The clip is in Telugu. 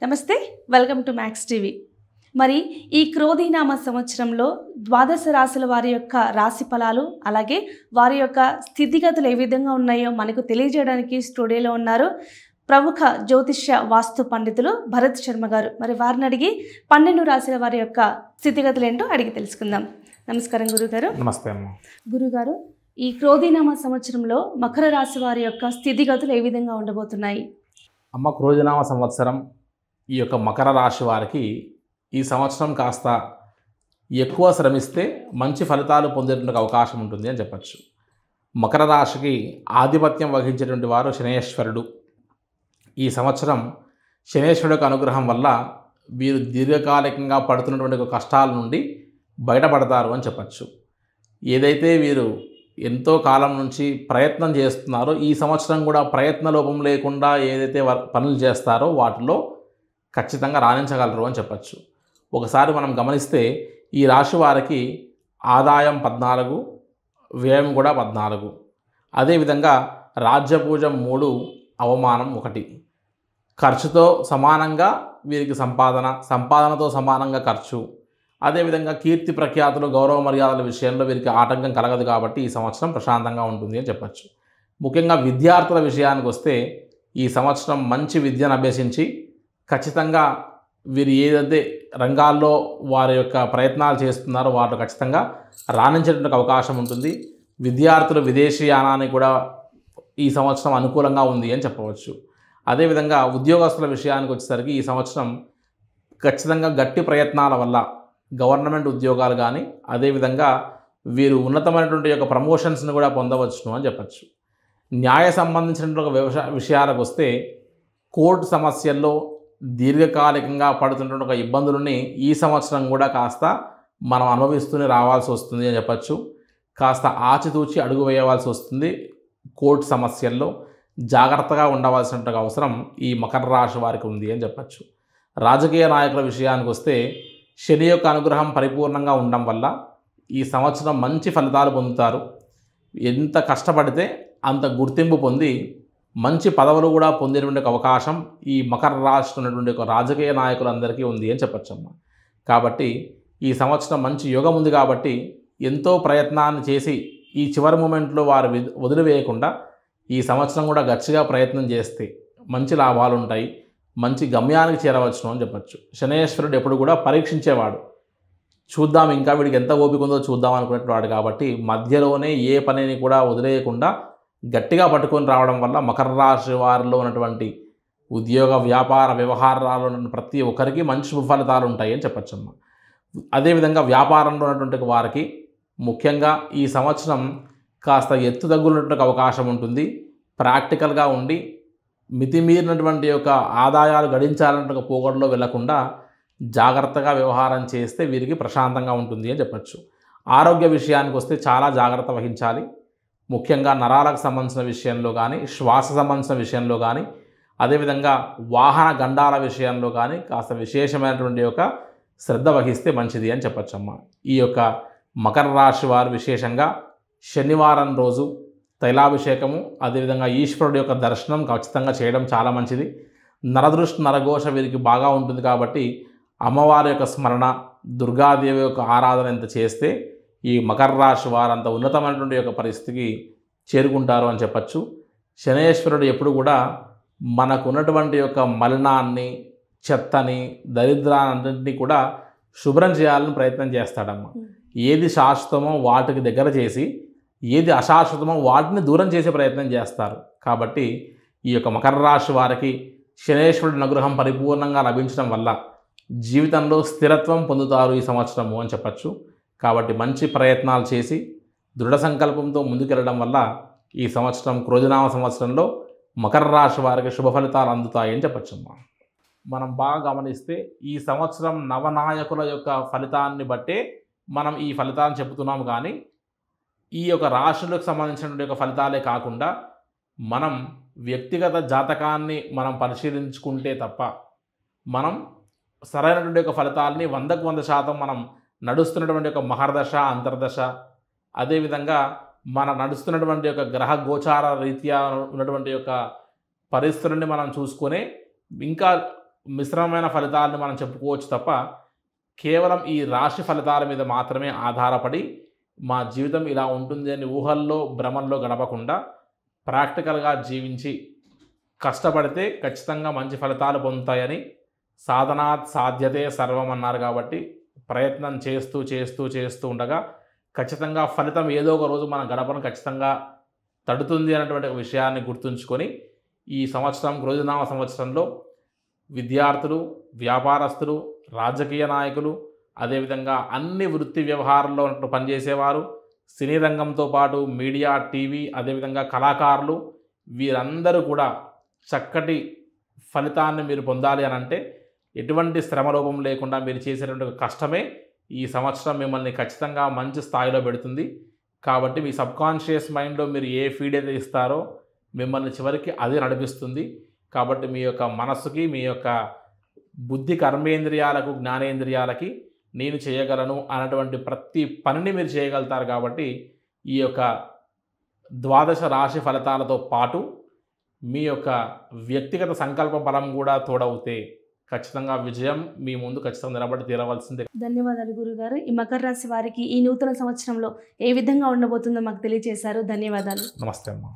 నమస్తే, వెల్కమ్ టు మ్యాక్స్ టీవీ. మరి ఈ క్రోధీనామ సంవత్సరంలో ద్వాదశ రాశుల వారి యొక్క రాశి ఫలాలు, అలాగే వారి యొక్క స్థితిగతులు ఏ విధంగా ఉన్నాయో మనకు తెలియజేయడానికి స్టూడియోలో ఉన్నారు ప్రముఖ జ్యోతిష్య వాస్తు పండితులు భరత్ శర్మ గారు. మరి వారిని అడిగి 12 రాశుల వారి యొక్క స్థితిగతులు ఏంటో అడిగి తెలుసుకుందాం. నమస్కారం గురుగారు. నమస్తే అమ్మ. గురుగారు, ఈ క్రోధీనామ సంవత్సరంలో మకర రాశి వారి యొక్క స్థితిగతులు ఏ విధంగా ఉండబోతున్నాయి? అమ్మ, క్రోధనామ సంవత్సరం ఈ యొక్క మకర రాశి వారికి ఈ సంవత్సరం కాస్త ఎక్కువ శ్రమిస్తే మంచి ఫలితాలు పొందేటువంటి అవకాశం ఉంటుంది అని చెప్పచ్చు. మకర రాశికి ఆధిపత్యం వహించేటువంటి వారు శనేశ్వరుడు. ఈ సంవత్సరం శనేశ్వరుడు యొక్క అనుగ్రహం వల్ల వీరు దీర్ఘకాలికంగా పడుతున్నటువంటి కష్టాల నుండి బయటపడతారు అని చెప్పచ్చు. ఏదైతే వీరు ఎంతో కాలం నుంచి ప్రయత్నం చేస్తున్నారో ఈ సంవత్సరం కూడా ప్రయత్న లోపం లేకుండా ఏదైతే పనులు చేస్తారో వాటిలో ఖచ్చితంగా రాణించగలరు అని చెప్పచ్చు. ఒకసారి మనం గమనిస్తే ఈ రాశి వారికి ఆదాయం 14, వ్యయం కూడా 14. అదేవిధంగా రాజ్యపూజం 3, అవమానం 1. ఖర్చుతో సమానంగా వీరికి సంపాదనతో సమానంగా ఖర్చు. అదేవిధంగా కీర్తి ప్రఖ్యాతులు, గౌరవ మర్యాదల విషయంలో వీరికి ఆటంకం కలగదు కాబట్టి ఈ సంవత్సరం ప్రశాంతంగా ఉంటుంది అని చెప్పచ్చు. ముఖ్యంగా విద్యార్థుల విషయానికి వస్తే ఈ సంవత్సరం మంచి విద్యను అభ్యసించి ఖచ్చితంగా వీరు ఏదైతే రంగాల్లో వారి యొక్క ప్రయత్నాలు చేస్తున్నారో వాటి ఖచ్చితంగా రాణించేటువంటి అవకాశం ఉంటుంది. విద్యార్థులు విదేశీయానానికి కూడా ఈ సంవత్సరం అనుకూలంగా ఉంది అని చెప్పవచ్చు. అదేవిధంగా ఉద్యోగస్తుల విషయానికి వచ్చేసరికి ఈ సంవత్సరం ఖచ్చితంగా గట్టి ప్రయత్నాల వల్ల గవర్నమెంట్ ఉద్యోగాలు కానీ, అదేవిధంగా వీరు ఉన్నతమైనటువంటి యొక్క ప్రమోషన్స్ని కూడా పొందవచ్చును అని చెప్పచ్చు. న్యాయ సంబంధించినటువంటి విషయాలకు వస్తే కోర్టు సమస్యల్లో దీర్ఘకాలికంగా పడుతున్నటువంటి ఒక ఇబ్బందులని ఈ సంవత్సరం కూడా కాస్త మనం అనుభవిస్తూనే రావాల్సి వస్తుంది అని చెప్పచ్చు. కాస్త ఆచితూచి అడుగు వేయవలసి వస్తుంది. కోర్టు సమస్యల్లో జాగ్రత్తగా ఉండవలసిన అవసరం ఈ మకర రాశి వారికి ఉంది అని చెప్పచ్చు. రాజకీయ నాయకుల విషయానికి వస్తే శని యొక్క అనుగ్రహం పరిపూర్ణంగా ఉండడం వల్ల ఈ సంవత్సరం మంచి ఫలితాలు పొందుతారు. ఎంత కష్టపడితే అంత గుర్తింపు పొంది మంచి పదవులు కూడా పొందేటువంటి అవకాశం ఈ మకర రాశి ఉన్నటువంటి ఒక రాజకీయ నాయకులందరికీ ఉంది అని చెప్పచ్చమ్మ. కాబట్టి ఈ సంవత్సరం మంచి యోగం ఉంది కాబట్టి ఎంతో ప్రయత్నాన్ని చేసి ఈ చివరి మూమెంట్లో వారు వదిలివేయకుండా ఈ సంవత్సరం కూడా గట్టిగా ప్రయత్నం చేస్తే మంచి లాభాలు ఉంటాయి, మంచి గమ్యానికి చేరవచ్చును అని చెప్పచ్చు. శనేశ్వరుడు ఎప్పుడు కూడా పరీక్షించేవాడు. చూద్దాం ఇంకా వీడికి ఎంత ఓపిక ఉందో చూద్దాం అనుకునేవాడు కాబట్టి మధ్యలోనే ఏ పనిని కూడా వదిలేయకుండా గట్టిగా పట్టుకొని రావడం వల్ల మకర రాశి వారిలో ఉన్నటువంటి ఉద్యోగ, వ్యాపార, వ్యవహారాల్లో ఉన్న ప్రతి ఒక్కరికి మంచి ఫలితాలు ఉంటాయి అని చెప్పచ్చమ్మ. అదేవిధంగా వ్యాపారంలో ఉన్నటువంటి వారికి ముఖ్యంగా ఈ సంవత్సరం కాస్త ఎత్తుతగ్గులున్నటువంటి అవకాశం ఉంటుంది. ప్రాక్టికల్గా ఉండి మితిమీరినటువంటి యొక్క ఆదాయాలు గడించాలన్న పోగొడలో వెళ్లకుండా జాగ్రత్తగా వ్యవహారం చేస్తే వీరికి ప్రశాంతంగా ఉంటుంది అని చెప్పచ్చు. ఆరోగ్య విషయానికి వస్తే చాలా జాగ్రత్త వహించాలి. ముఖ్యంగా నరాలకు సంబంధించిన విషయంలో కానీ, శ్వాస సంబంధించిన విషయంలో కానీ, అదేవిధంగా వాహన గండాల విషయంలో కానీ కాస్త విశేషమైనటువంటి యొక్క శ్రద్ధ వహిస్తే మంచిది అని చెప్పచ్చమ్మ. ఈ యొక్క మకర రాశి వారు విశేషంగా శనివారం రోజు తైలాభిషేకము, అదేవిధంగా ఈశ్వరుడు యొక్క దర్శనం ఖచ్చితంగా చేయడం చాలా మంచిది. నరదృష్టి, నరఘోష వీరికి బాగా ఉంటుంది కాబట్టి అమ్మవారి యొక్క స్మరణ, దుర్గాదేవి యొక్క ఆరాధన ఎంత చేస్తే ఈ మకర రాశి వారంత ఉన్నతమైనటువంటి యొక్క పరిస్థితికి చేరుకుంటారు అని చెప్పచ్చు. శనేశ్వరుడు ఎప్పుడు కూడా మనకు ఉన్నటువంటి యొక్క మలినాన్ని, చెత్తని, దరిద్రాన్నింటినీ కూడా శుభ్రం చేయాలని ప్రయత్నం చేస్తాడమ్మ. ఏది శాశ్వతమో వాటికి దగ్గర చేసి, ఏది అశాశ్వతమో వాటిని దూరం చేసే ప్రయత్నం చేస్తారు. కాబట్టి ఈ యొక్క మకర రాశి వారికి శనేశ్వరుడి అనుగ్రహం పరిపూర్ణంగా లభించడం వల్ల జీవితంలో స్థిరత్వం పొందుతారు ఈ సంవత్సరము అని చెప్పచ్చు. కాబట్టి మంచి ప్రయత్నాలు చేసి దృఢ సంకల్పంతో ముందుకెళ్ళడం వల్ల ఈ సంవత్సరం క్రోధనామ సంవత్సరంలో మకర రాశి వారికి శుభ ఫలితాలు అందుతాయని చెప్పచ్చమ్మా. మనం బాగా గమనిస్తే ఈ సంవత్సరం నవనాయకుల యొక్క ఫలితాన్ని బట్టే మనం ఈ ఫలితాలను చెబుతున్నాము. కానీ ఈ యొక్క రాశులకు సంబంధించినటువంటి యొక్క ఫలితాలే కాకుండా మనం వ్యక్తిగత జాతకాన్ని మనం పరిశీలించుకుంటే తప్ప మనం సరైనటువంటి యొక్క ఫలితాలని 100కు 100% మనం నడుస్తున్నటువంటి యొక్క మహర్దశ, అంతర్దశ, అదేవిధంగా మన నడుస్తున్నటువంటి యొక్క గ్రహ గోచార రీత్యా ఉన్నటువంటి యొక్క పరిస్థితులని మనం చూసుకొని ఇంకా మిశ్రమమైన ఫలితాలను మనం చెప్పుకోవచ్చు తప్ప కేవలం ఈ రాశి ఫలితాల మీద మాత్రమే ఆధారపడి మా జీవితం ఇలా ఉంటుంది అని ఊహల్లో భ్రమల్లో గడపకుండా ప్రాక్టికల్గా జీవించి కష్టపడితే ఖచ్చితంగా మంచి ఫలితాలు పొందుతాయని సాధనాత్ సాధ్యతే సర్వం అన్నారు. కాబట్టి ప్రయత్నం చేస్తూ చేస్తూ చేస్తూ ఉండగా ఖచ్చితంగా ఫలితం ఏదో ఒక రోజు మన గడపను ఖచ్చితంగా తడుతుంది అన్నటువంటి ఒక విషయాన్ని గుర్తుంచుకొని ఈ సంవత్సరం క్రోధినామ సంవత్సరంలో విద్యార్థులు, వ్యాపారస్తులు, రాజకీయ నాయకులు, అదేవిధంగా అన్ని వృత్తి వ్యవహారాల్లో పనిచేసేవారు, సినీ రంగంతో పాటు మీడియా, టీవీ, అదేవిధంగా కళాకారులు, వీరందరూ కూడా చక్కటి ఫలితాన్ని మీరు పొందాలి అని అంటే ఎటువంటి శ్రమలోపం లేకుండా మీరు చేసేటువంటి కష్టమే ఈ సంవత్సరం మిమ్మల్ని ఖచ్చితంగా మంచి స్థాయిలో పెడుతుంది. కాబట్టి మీ సబ్కాన్షియస్ మైండ్లో మీరు ఏ ఫీడ్ అయితే ఇస్తారో మిమ్మల్ని చివరికి అదే నడిపిస్తుంది. కాబట్టి మీ యొక్క మనస్సుకి, మీ యొక్క బుద్ధి కర్మేంద్రియాలకు, జ్ఞానేంద్రియాలకి నేను చేయగలను అన్నటువంటి ప్రతి పనిని మీరు చేయగలుగుతారు. కాబట్టి ఈ యొక్క ద్వాదశ రాశి ఫలితాలతో పాటు మీ యొక్క వ్యక్తిగత సంకల్ప బలం కూడా తోడవుతే ఖచ్చితంగా విజయం మీ ముందు ఖచ్చితంగా నిలబడి తీరవలసిందే. ధన్యవాదాలు గురుగారు. ఈ మకర రాశి వారికి ఈ నూతన సంవత్సరంలో ఏ విధంగా ఉండబోతుందో మాకు తెలియజేశారు. ధన్యవాదాలు. నమస్తే అమ్మా.